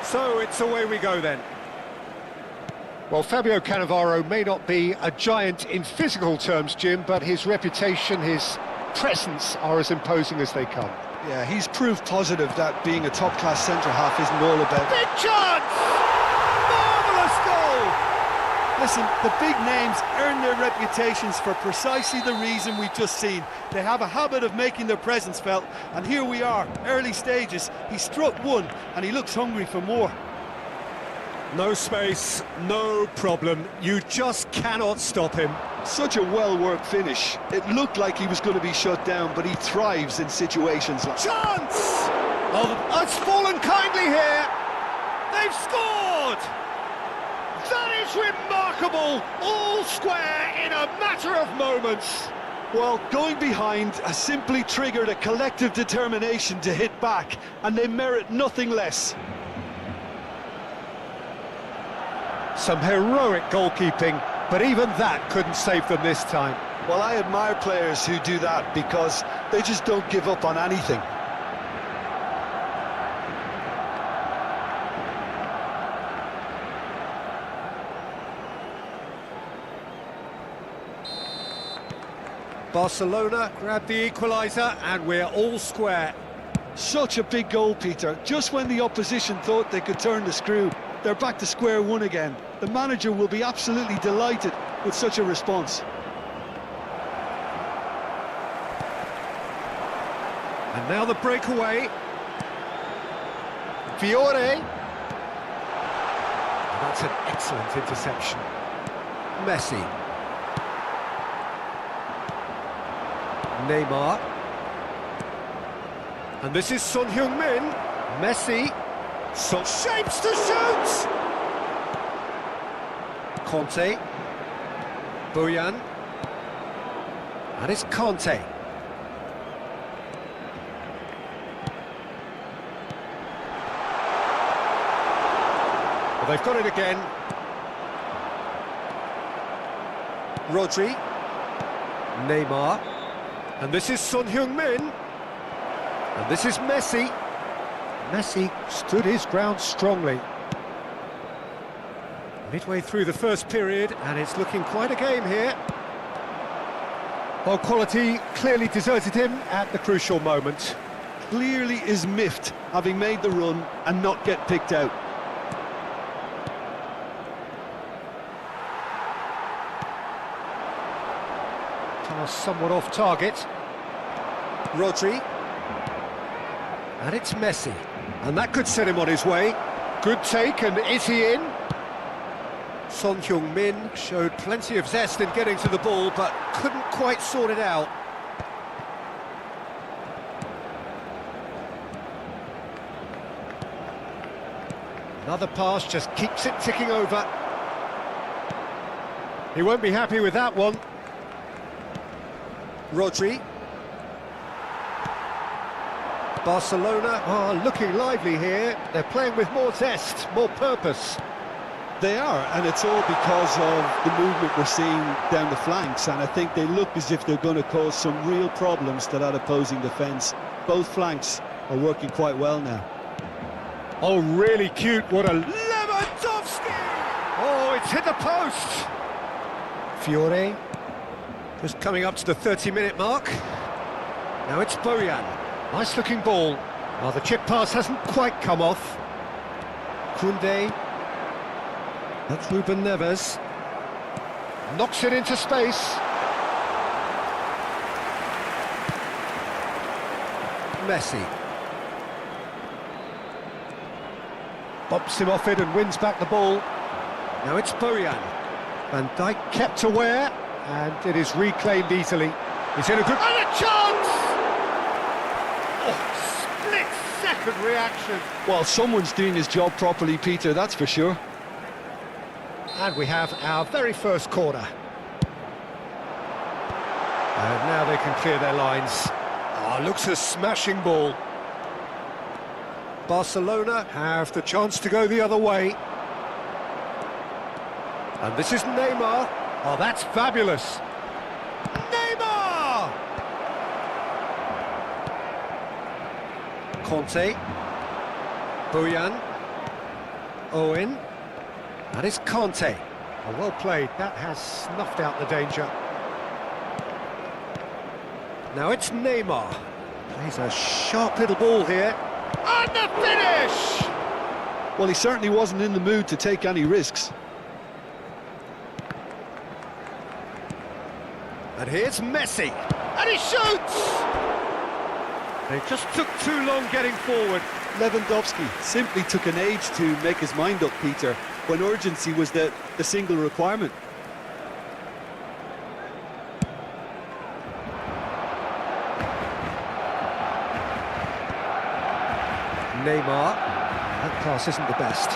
So it's away we go then. Well, Fabio Cannavaro may not be a giant in physical terms, Jim, but his reputation, his presence are as imposing as they come. Yeah, he's proof positive that being a top-class centre-half isn't all about... Big chance! Marvellous goal! Listen, the big names earn their reputations for precisely the reason we've just seen. They have a habit of making their presence felt, and here we are, early stages. He struck one, and he looks hungry for more. No space, no problem. You just cannot stop him. Such a well-worked finish. It looked like he was going to be shut down, but he thrives in situations like... Chance! Oh, it's fallen kindly here. They've scored! That is remarkable! All square in a matter of moments. Well, going behind has simply triggered a collective determination to hit back, and they merit nothing less. Some heroic goalkeeping, but even that couldn't save them this time. Well, I admire players who do that because they just don't give up on anything. Barcelona grab the equaliser and we're all square. Such a big goal, Peter. Just when the opposition thought they could turn the screw, they're back to square one again. The manager will be absolutely delighted with such a response. And now the breakaway. Fiore. And that's an excellent interception. Messi. Neymar. And this is Son Heung-min. Messi. So shapes to shoot! Conte. Bojan. And it's Conte. Well, they've got it again. Rodri. Neymar. And this is Son Heung-min. And this is Messi. Messi stood his ground strongly. Midway through the first period, and it's looking quite a game here. Well, quality clearly deserted him at the crucial moment. Clearly is miffed, having made the run and not get picked out. Pass somewhat off target. Rodri. And it's Messi. And that could set him on his way. Good take, and is he in? Son Heung-min showed plenty of zest in getting to the ball, but couldn't quite sort it out. Another pass just keeps it ticking over. He won't be happy with that one. Rodri. Barcelona are looking lively here. They're playing with more zest, more purpose. They are, and it's all because of the movement we're seeing down the flanks, and I think they look as if they're going to cause some real problems to that opposing defence. Both flanks are working quite well now. Oh, really cute. What a... Lewandowski! Oh, it's hit the post! Fiore. Just coming up to the 30-minute mark. Now it's Bojan. Nice-looking ball. Oh, the chip pass hasn't quite come off. Koundé. That's Ruben Neves. Knocks it into space. Messi. Bops him off it and wins back the ball. Now it's Bojan. Van Dijk kept aware, and it is reclaimed easily. He's in a good... And a chance! Oh, split-second reaction. Well, someone's doing his job properly, Peter, that's for sure. And we have our very first corner. And now they can clear their lines. Oh, looks a smashing ball. Barcelona have the chance to go the other way. And this is Neymar. Oh, that's fabulous. Conte. Bojan. Owen. That is Conte. Oh, well played. That has snuffed out the danger. Now it's Neymar. Plays a sharp little ball here. And the finish! Well, he certainly wasn't in the mood to take any risks. And here's Messi. And he shoots! They just took too long getting forward. Lewandowski simply took an age to make his mind up, Peter, when urgency was the single requirement. Neymar. That pass isn't the best.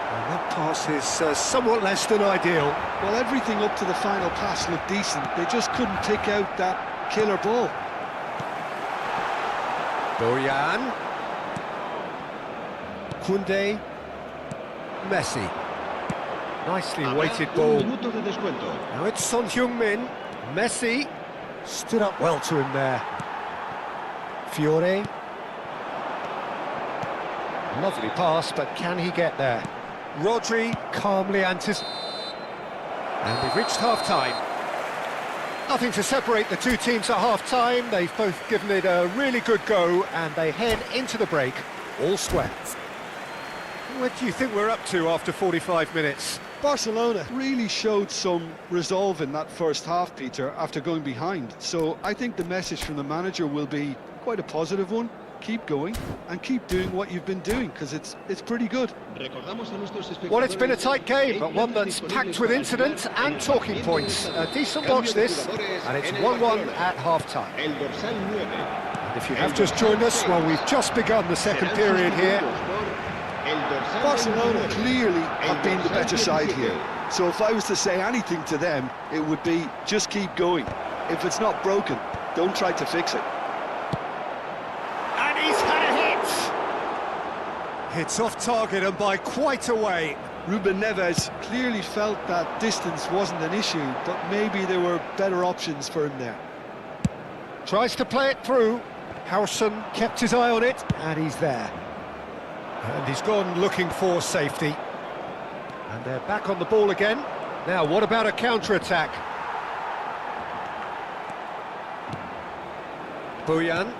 And that pass is somewhat less than ideal. Well, everything up to the final pass looked decent. They just couldn't pick out that killer ball. Bojan. Koundé. Messi. Nicely weighted ball. Minutos de descuento. Now it's Son Heung-min. Messi stood up well to him there. Fiore. Lovely pass, but can he get there? Rodri calmly anticipates. And we've reached half-time. Nothing to separate the two teams at half-time. They've both given it a really good go, and they head into the break all square. What do you think we're up to after 45 minutes? Barcelona really showed some resolve in that first half, Peter, after going behind. So I think the message from the manager will be quite a positive one. Keep going and keep doing what you've been doing, because it's pretty good. Well, it's been a tight game, but one that's packed with incident and talking points. A decent watch this, and it's 1-1 at half-time. And if you have just joined us, well, we've just begun the second period here. Barcelona clearly have been the better side here. So if I was to say anything to them, it would be just keep going. If it's not broken, don't try to fix it. And he's had a hit! It's off target and by quite a way. Ruben Neves clearly felt that distance wasn't an issue, but maybe there were better options for him there. Tries to play it through. Howson kept his eye on it, and he's there. And he's gone looking for safety. And they're back on the ball again. Now, what about a counter-attack? Bojan.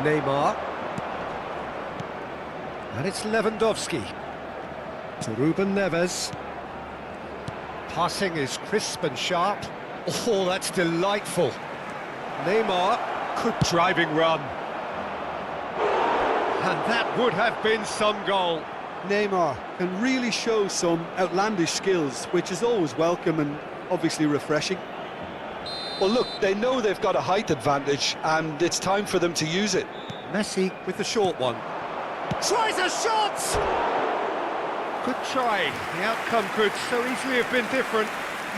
Neymar. And it's Lewandowski. To Ruben Neves. Passing is crisp and sharp. Oh, that's delightful. Neymar. Good driving run. And that would have been some goal. Neymar can really show some outlandish skills, which is always welcome and obviously refreshing. Well, look, they know they've got a height advantage, and it's time for them to use it. Messi with the short one. Tries a shot! Good try. The outcome could so easily have been different.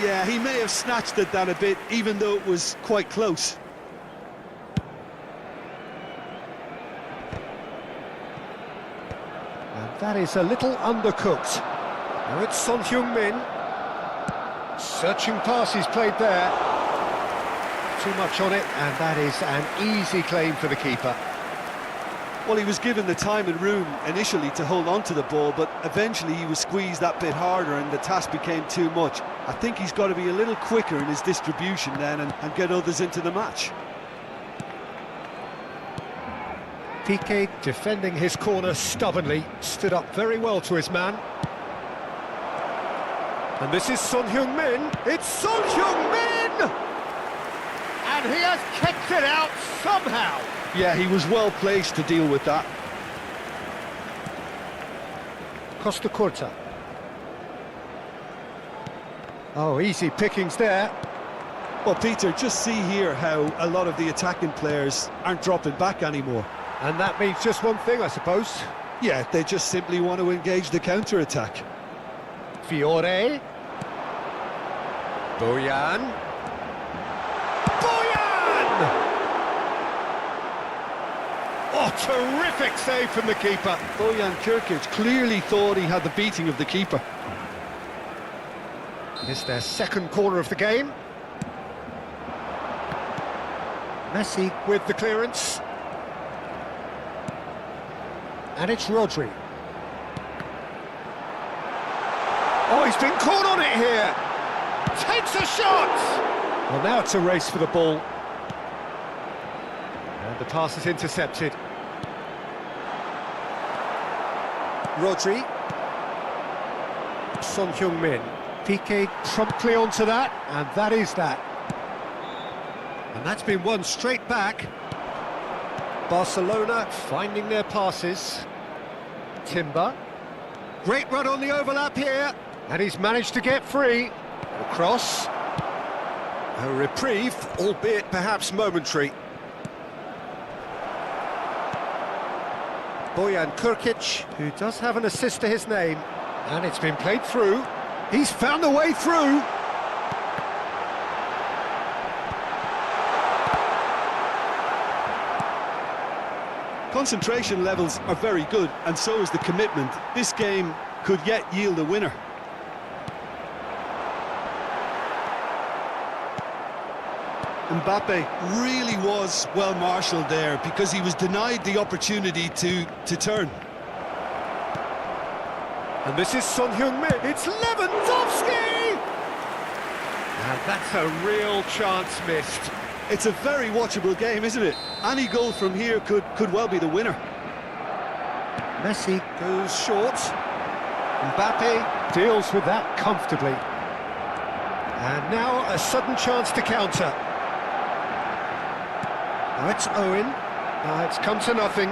Yeah, he may have snatched at that a bit, even though it was quite close. And that is a little undercooked. Now it's Son Heung-min. Searching pass he's played there. Too much on it, and that is an easy claim for the keeper. Well, he was given the time and room initially to hold on to the ball, but eventually he was squeezed that bit harder and the task became too much. I think he's got to be a little quicker in his distribution then and get others into the match. Piqué defending his corner stubbornly, stood up very well to his man. And this is Son Heung-min. It's Son Heung-min! And he has kicked it out somehow. Yeah, he was well placed to deal with that. Costa Curta. Oh, easy pickings there. Well, Peter, just see here how a lot of the attacking players aren't dropping back anymore. And that means just one thing, I suppose. Yeah, they just simply want to engage the counter-attack. Fiore. Bojan. Bojan! Oh, terrific save from the keeper. Bojan Kirkic clearly thought he had the beating of the keeper. It's their second corner of the game. Messi with the clearance. And it's Rodri. Oh, he's been caught on it here. Takes a shot! Well, now it's a race for the ball. And the pass is intercepted. Rodri. Son Heung-min. Piqué promptly onto that, and that is that. And that's been won straight back. Barcelona finding their passes. Timber. Great run on the overlap here, and he's managed to get free. Across. A reprieve, albeit perhaps momentary. Bojan Krkić, who does have an assist to his name, and it's been played through. He's found a way through. Concentration levels are very good, and so is the commitment. This game could yet yield a winner. Mbappe really was well marshalled there because he was denied the opportunity to turn. And this is Son Heung-min. It's Lewandowski! And that's a real chance missed. It's a very watchable game, isn't it? Any goal from here could well be the winner. Messi goes short. Mbappe deals with that comfortably. And now a sudden chance to counter. Now it's Owen. It's come to nothing.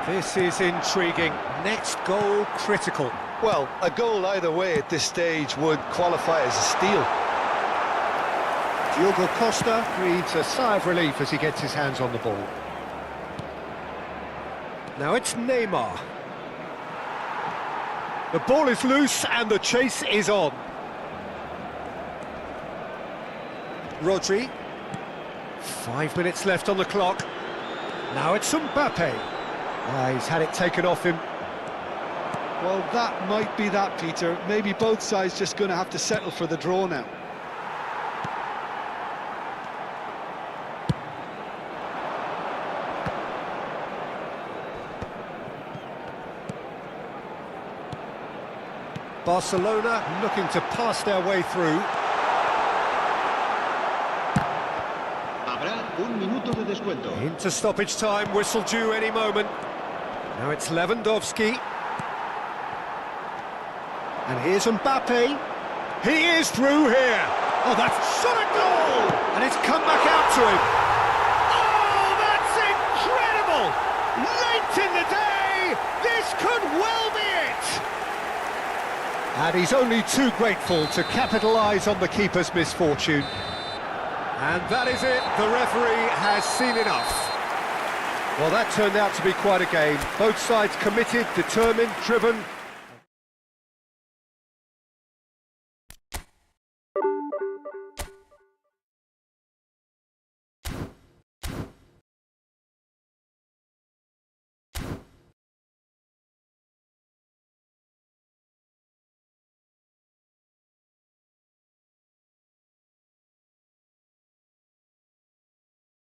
This is intriguing. Next goal critical. Well, a goal either way at this stage would qualify as a steal. Diogo Costa breathes a sigh of relief as he gets his hands on the ball. Now it's Neymar. The ball is loose and the chase is on. Rodri. 5 minutes left on the clock. Now it's Mbappe. He's had it taken off him. Well, that might be that, Peter. Maybe both sides just going to have to settle for the draw now. Barcelona looking to pass their way through. Habrá un minuto de descuento. Into stoppage time, whistle due any moment. Now it's Lewandowski. And here's Mbappe. He is through here. Oh, that's shot a goal! And it's come back out to him. Oh, that's incredible! Late in the day, this could well be it! And he's only too grateful to capitalise on the keeper's misfortune. And that is it, the referee has seen enough. Well, that turned out to be quite a game. Both sides committed, determined, driven,